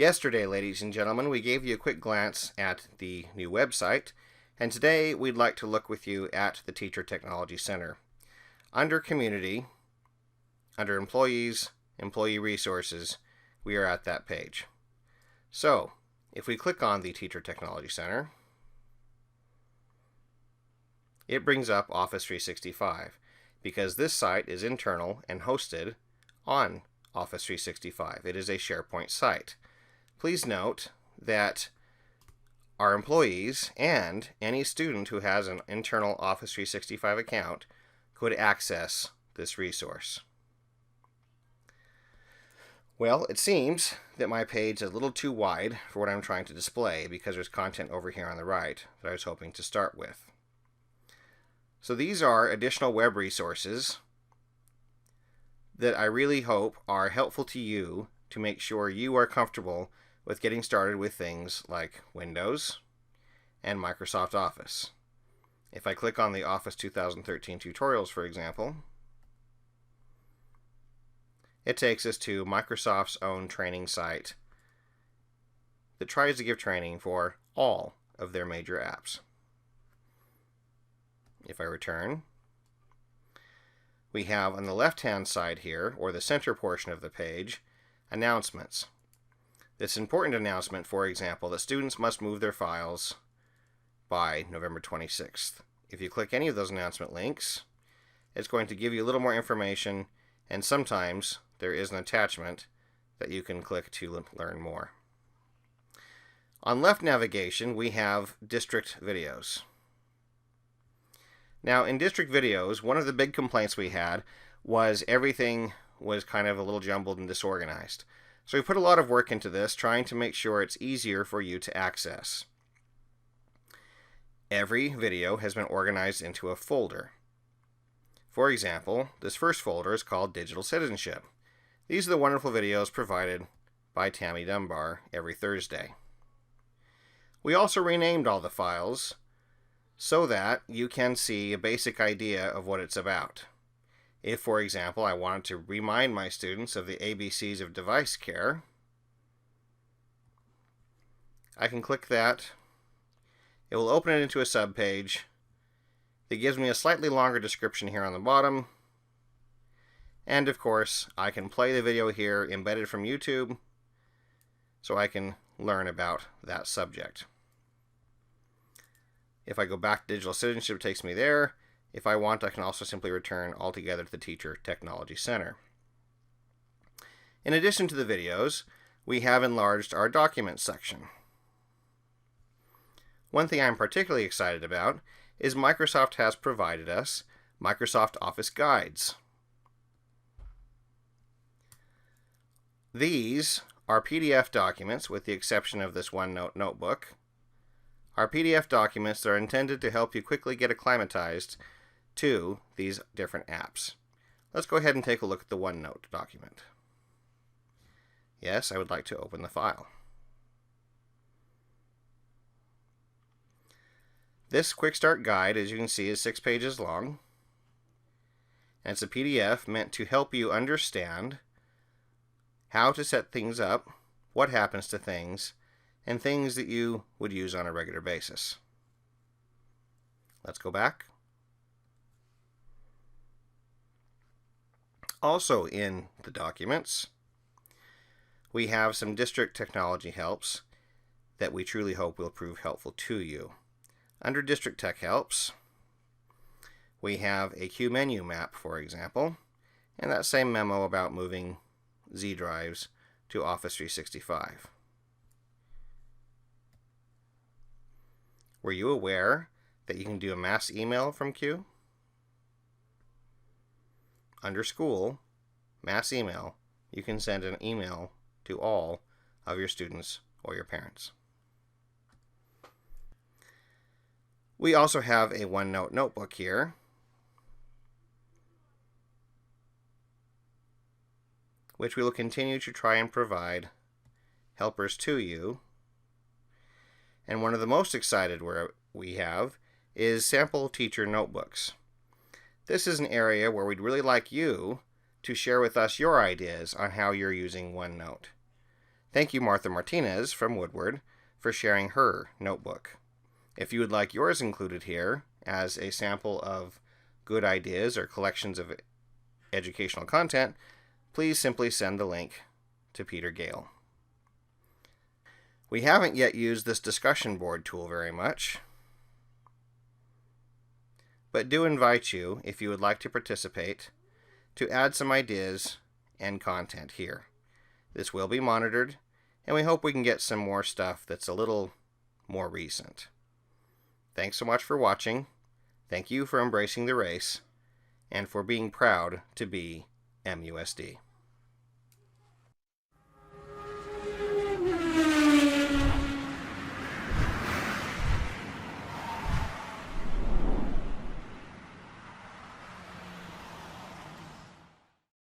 Yesterday, ladies and gentlemen, we gave you a quick glance at the new website, and today we'd like to look with you at the Teacher Technology Center. Under Community, under Employees, Employee Resources, we are at that page. So, if we click on the Teacher Technology Center, it brings up Office 365 because this site is internal and hosted on Office 365. It is a SharePoint site. Please note that our employees and any student who has an internal Office 365 account could access this resource. Well, it seems that my page is a little too wide for what I'm trying to display because there's content over here on the right that I was hoping to start with. So these are additional web resources that I really hope are helpful to you to make sure you are comfortable with getting started with things like Windows and Microsoft Office. If I click on the Office 2013 tutorials, for example, it takes us to Microsoft's own training site that tries to give training for all of their major apps. If I return, we have on the left-hand side here, or the center portion of the page, announcements. This important announcement, for example, that students must move their files by November 26th. If you click any of those announcement links, it's going to give you a little more information, and sometimes there is an attachment that you can click to learn more. On left navigation, we have district videos. Now, in district videos, one of the big complaints we had was everything was kind of a little jumbled and disorganized. So we put a lot of work into this, trying to make sure it's easier for you to access. Every video has been organized into a folder. For example, this first folder is called Digital Citizenship. These are the wonderful videos provided by Tammy Dunbar every Thursday. We also renamed all the files so that you can see a basic idea of what it's about. If, for example, I wanted to remind my students of the ABCs of device care, I can click that. It will open it into a subpage. It gives me a slightly longer description here on the bottom. And of course, I can play the video here embedded from YouTube so I can learn about that subject. If I go back to Digital Citizenship, it takes me there. If I want, I can also simply return altogether to the Teacher Technology Center. In addition to the videos, we have enlarged our Documents section. One thing I'm particularly excited about is Microsoft has provided us Microsoft Office Guides. These are PDF documents, with the exception of this OneNote notebook. Are PDF documents that are intended to help you quickly get acclimatized to these different apps. Let's go ahead and take a look at the OneNote document. Yes, I would like to open the file. This quick start guide, as you can see, is 6 pages long. And it's a PDF meant to help you understand how to set things up, what happens to things, and things that you would use on a regular basis. Let's go back. Also in the documents, we have some district technology helps that we truly hope will prove helpful to you. Under District Tech Helps, we have a queue menu map, for example, and that same memo about moving Z drives to Office 365. Were you aware that you can do a mass email from Q? Under School, Mass Email, you can send an email to all of your students or your parents. We also have a OneNote notebook here, which we will continue to try and provide helpers to you. And one of the most excited we have is sample teacher notebooks. This is an area where we'd really like you to share with us your ideas on how you're using OneNote. Thank you, Martha Martinez from Woodward, for sharing her notebook. If you would like yours included here as a sample of good ideas or collections of educational content, please simply send the link to Peter Gale. We haven't yet used this discussion board tool very much, but do invite you, if you would like to participate, to add some ideas and content here. This will be monitored, and we hope we can get some more stuff that's a little more recent. Thanks so much for watching. Thank you for embracing the race, and for being proud to be MUSD.